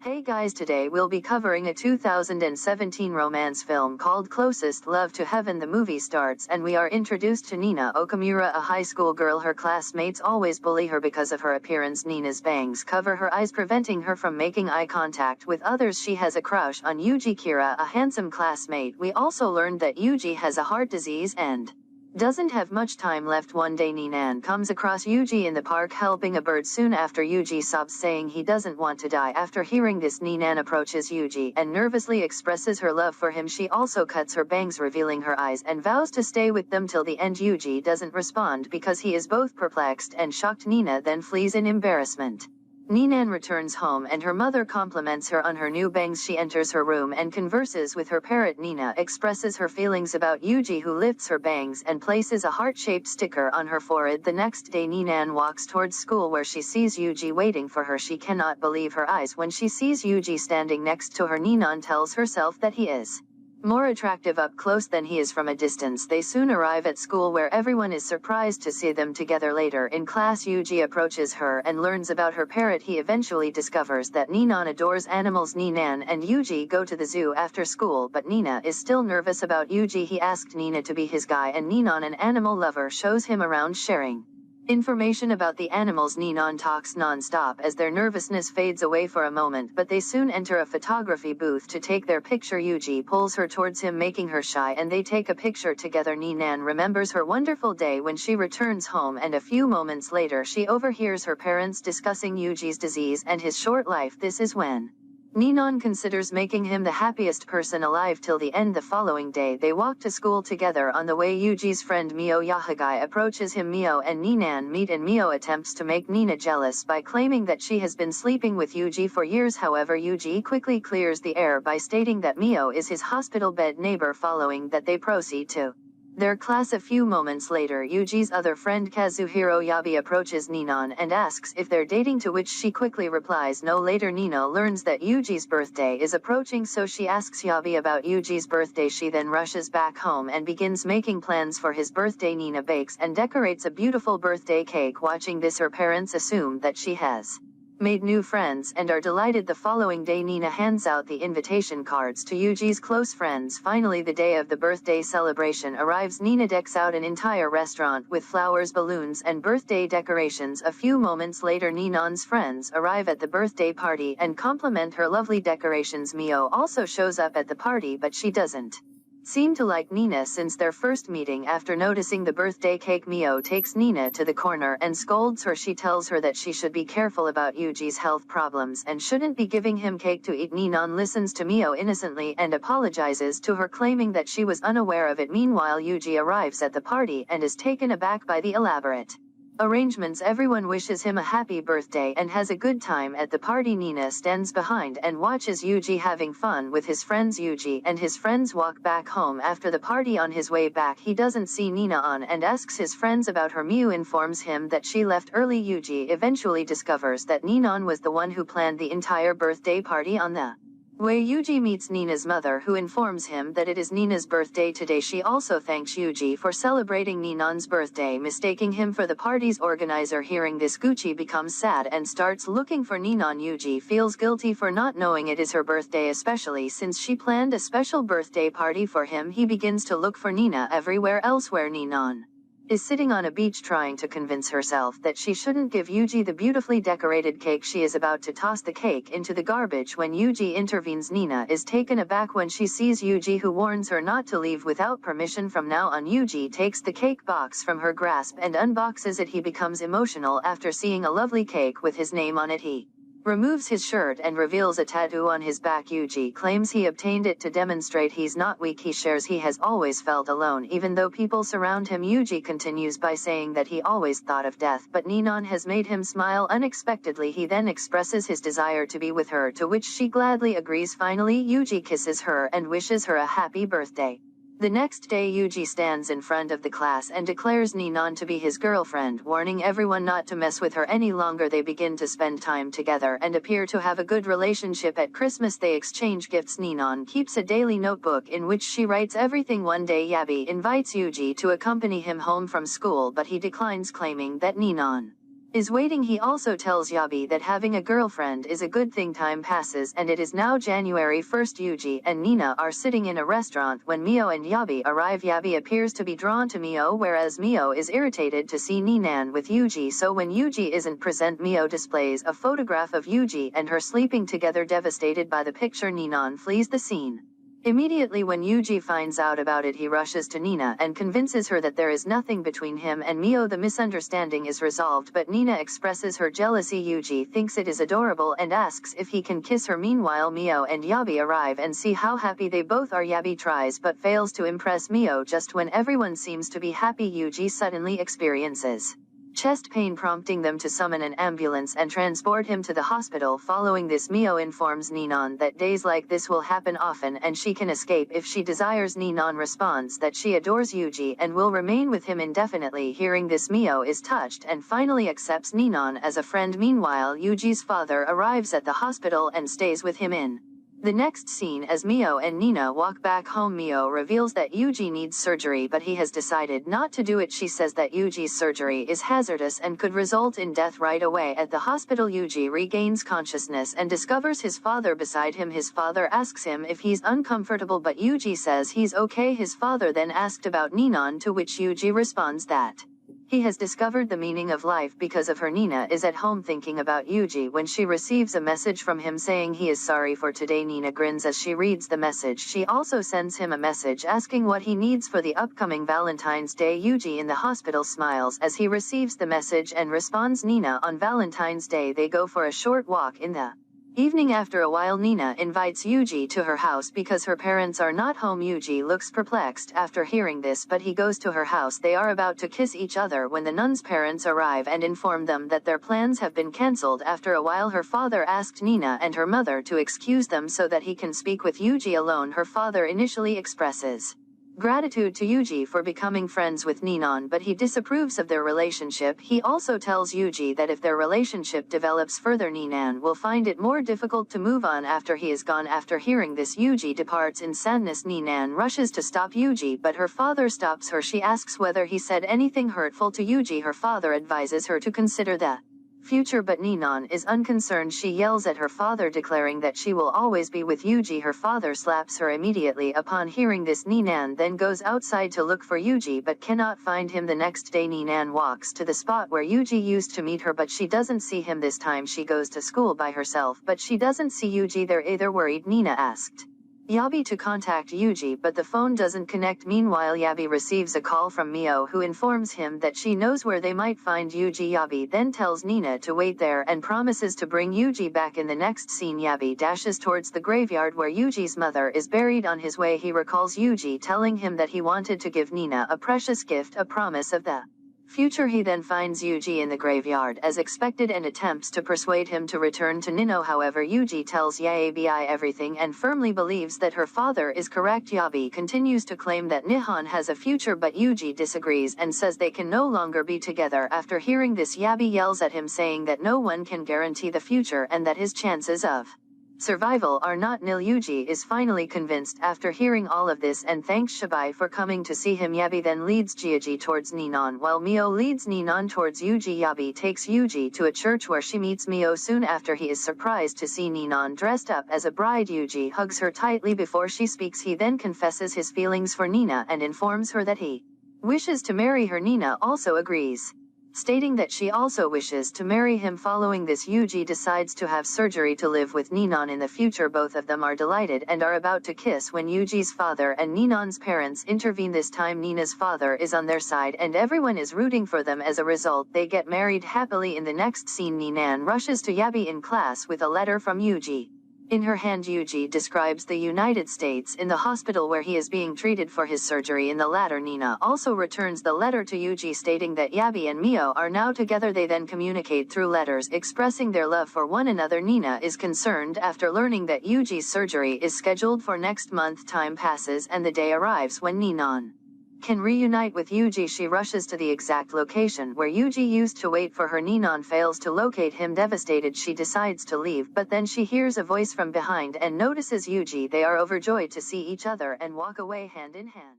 Hey guys, today we'll be covering a 2017 romance film called Closest Love to Heaven. The movie starts and we are introduced to Nina Okamura, a high school girl. Her classmates always bully her because of her appearance. Nina's bangs cover her eyes, preventing her from making eye contact with others. She has a crush on Yuji Kira, a handsome classmate. We also learned that Yuji has a heart disease and doesn't have much time left. One day Ninon comes across Yuji in the park helping a bird. Soon after, Yuji sobs, saying he doesn't want to die. After hearing this, Ninon approaches Yuji and nervously expresses her love for him. She also cuts her bangs, revealing her eyes, and vows to stay with them till the end. Yuji doesn't respond because he is both perplexed and shocked. Nina then flees in embarrassment. Ninon returns home and her mother compliments her on her new bangs. She enters her room and converses with her parrot. Nina expresses her feelings about Yuji, who lifts her bangs and places a heart-shaped sticker on her forehead. The next day Ninon walks towards school where she sees Yuji waiting for her. She cannot believe her eyes when she sees Yuji standing next to her. Ninon tells herself that he is more attractive up close than he is from a distance. They soon arrive at school where everyone is surprised to see them together. Later in class, Yuji approaches her and learns about her parrot. He eventually discovers that Ninon adores animals. Ninon and Yuji go to the zoo after school, but Nina is still nervous about Yuji. He asked Nina to be his guide, and Ninon, an animal lover, shows him around, sharing information about the animals. Ninon talks non-stop as their nervousness fades away for a moment, but they soon enter a photography booth to take their picture. Yuji pulls her towards him, making her shy, and they take a picture together. Ninon remembers her wonderful day when she returns home, and a few moments later she overhears her parents discussing Yuji's disease and his short life. This is when Ninon considers making him the happiest person alive till the end. The following day they walk to school together. On the way, Yuji's friend Mio Yahagai approaches him. Mio and Ninon meet, and Mio attempts to make Nina jealous by claiming that she has been sleeping with Yuji for years. However, Yuji quickly clears the air by stating that Mio is his hospital bed neighbor. Following that, they proceed to their class. A few moments later, Yuji's other friend Kazuhiro Yabi approaches Ninon and asks if they're dating, to which she quickly replies no. Later, Nina learns that Yuji's birthday is approaching, so she asks Yabi about Yuji's birthday. She then rushes back home and begins making plans for his birthday. Nina bakes and decorates a beautiful birthday cake. Watching this, her parents assume that she has made new friends and are delighted. The following day, Nina hands out the invitation cards to Yuji's close friends. Finally, the day of the birthday celebration arrives. Nina decks out an entire restaurant with flowers, balloons, and birthday decorations. A few moments later, Ninon's friends arrive at the birthday party and compliment her lovely decorations. Mio also shows up at the party, but she doesn't seem to like Nina since their first meeting. After noticing the birthday cake, Mio takes Nina to the corner and scolds her. She tells her that she should be careful about Yuji's health problems and shouldn't be giving him cake to eat. Ninon listens to Mio innocently and apologizes to her, claiming that she was unaware of it. Meanwhile, Yuji arrives at the party and is taken aback by the elaborate arrangements. Everyone wishes him a happy birthday and has a good time at the party. Nina stands behind and watches Yuji having fun with his friends. Yuji and his friends walk back home after the party. On his way back, he doesn't see Nina on and asks his friends about her. Miu informs him that she left early. Yuji eventually discovers that Ninon was the one who planned the entire birthday party. On the way, Yuji meets Nina's mother, who informs him that it is Nina's birthday today. She also thanks Yuji for celebrating Ninon's birthday, mistaking him for the party's organizer. Hearing this, Gucci becomes sad and starts looking for Ninon. Yuji feels guilty for not knowing it is her birthday, especially since she planned a special birthday party for him. He begins to look for Nina everywhere else. Where Ninon is sitting on a beach trying to convince herself that she shouldn't give Yuji the beautifully decorated cake. She is about to toss the cake into the garbage when Yuji intervenes. Nina is taken aback when she sees Yuji, who warns her not to leave without permission. From now on, Yuji takes the cake box from her grasp and unboxes it. He becomes emotional after seeing a lovely cake with his name on it. He removes his shirt and reveals a tattoo on his back. Yuji claims he obtained it to demonstrate he's not weak. He shares he has always felt alone even though people surround him. Yuji continues by saying that he always thought of death, but Ninon has made him smile unexpectedly. He then expresses his desire to be with her, to which she gladly agrees. Finally, Yuji kisses her and wishes her a happy birthday. The next day, Yuji stands in front of the class and declares Ninon to be his girlfriend, warning everyone not to mess with her any longer. They begin to spend time together and appear to have a good relationship. At Christmas, they exchange gifts. Ninon keeps a daily notebook in which she writes everything. One day, Yabi invites Yuji to accompany him home from school, but he declines, claiming that Ninon is waiting. He also tells Yabi that having a girlfriend is a good thing. Time passes and it is now January 1st. Yuji and Nina are sitting in a restaurant when Mio and Yabi arrive. Yabi appears to be drawn to Mio, whereas Mio is irritated to see Ninon with Yuji. So when Yuji isn't present, Mio displays a photograph of Yuji and her sleeping together. Devastated by the picture, Ninon flees the scene. Immediately when Yuji finds out about it, he rushes to Nina and convinces her that there is nothing between him and Mio. The misunderstanding is resolved, but Nina expresses her jealousy. Yuji thinks it is adorable and asks if he can kiss her. Meanwhile, Mio and Yabi arrive and see how happy they both are. Yabi tries but fails to impress Mio. Just when everyone seems to be happy, Yuji suddenly experiences chest pain, prompting them to summon an ambulance and transport him to the hospital. Following this, Mio informs Ninon that days like this will happen often and she can escape if she desires. Ninon responds that she adores Yuji and will remain with him indefinitely. Hearing this, Mio is touched and finally accepts Ninon as a friend. Meanwhile, Yuji's father arrives at the hospital and stays with him in the next scene. As Mio and Nina walk back home, Mio reveals that Yuji needs surgery, but he has decided not to do it. She says that Yuji's surgery is hazardous and could result in death right away. At the hospital, Yuji regains consciousness and discovers his father beside him. His father asks him if he's uncomfortable, but Yuji says he's okay. His father then asked about Ninon, to which Yuji responds that he has discovered the meaning of life because of her. Nina is at home thinking about Yuji when she receives a message from him saying he is sorry for today. Nina grins as she reads the message. She also sends him a message asking what he needs for the upcoming Valentine's Day. Yuji in the hospital smiles as he receives the message and responds Nina on Valentine's Day. They go for a short walk in the evening. After a while, Nina invites Yuji to her house because her parents are not home. Yuji looks perplexed after hearing this, but he goes to her house. They are about to kiss each other when the nun's parents arrive and inform them that their plans have been cancelled. After a while, her father asked Nina and her mother to excuse them so that he can speak with Yuji alone. Her father initially expresses gratitude to Yuji for becoming friends with Ninon, but he disapproves of their relationship. He also tells Yuji that if their relationship develops further, Ninon will find it more difficult to move on after he is gone. After hearing this, Yuji departs in sadness. Ninon rushes to stop Yuji, but her father stops her. She asks whether he said anything hurtful to Yuji. Her father advises her to consider the future, but Ninon is unconcerned. She yells at her father, declaring that she will always be with Yuji. Her father slaps her immediately. Upon hearing this, Ninon then goes outside to look for Yuji but cannot find him. The next day, Ninon walks to the spot where Yuji used to meet her, but she doesn't see him. This time she goes to school by herself, but she doesn't see Yuji there either. Worried, Nina asked Yabi to contact Yuji, but the phone doesn't connect. Meanwhile, Yabi receives a call from Mio, who informs him that she knows where they might find Yuji. Yabi then tells Nina to wait there and promises to bring Yuji back. In the next scene, Yabi dashes towards the graveyard where Yuji's mother is buried. On his way, he recalls Yuji telling him that he wanted to give Nina a precious gift, a promise of the future. He then finds Yuji in the graveyard as expected and attempts to persuade him to return to Ninon. However, Yuji tells Yabi everything and firmly believes that her father is correct. Yabi continues to claim that Ninon has a future, but Yuji disagrees and says they can no longer be together. After hearing this, Yabi yells at him, saying that no one can guarantee the future and that his chances of survival are not nil. Yuji is finally convinced after hearing all of this and thanks Shibai for coming to see him. Yabi then leads Yuji towards Ninon while Mio leads Ninon towards Yuji. Yabi takes Yuji to a church where she meets Mio. Soon after, he is surprised to see Ninon dressed up as a bride. Yuji hugs her tightly before she speaks. He then confesses his feelings for Nina and informs her that he wishes to marry her. Nina also agrees, stating that she also wishes to marry him. Following this, Yuji decides to have surgery to live with Ninon in the future. Both of them are delighted and are about to kiss when Yuji's father and Ninon's parents intervene. This time, Nina's father is on their side and everyone is rooting for them. As a result, they get married happily. In the next scene, Ninon rushes to Yabi in class with a letter from Yuji in her hand. Yuji describes the United States in the hospital where he is being treated for his surgery. In the latter, Nina also returns the letter to Yuji, stating that Yabi and Mio are now together. They then communicate through letters expressing their love for one another. Nina is concerned after learning that Yuji's surgery is scheduled for next month. Time passes and the day arrives when Ninon can reunite with Yuji. She rushes to the exact location where Yuji used to wait for her. Ninon fails to locate him. Devastated, she decides to leave, but then she hears a voice from behind and notices Yuji. They are overjoyed to see each other and walk away hand in hand.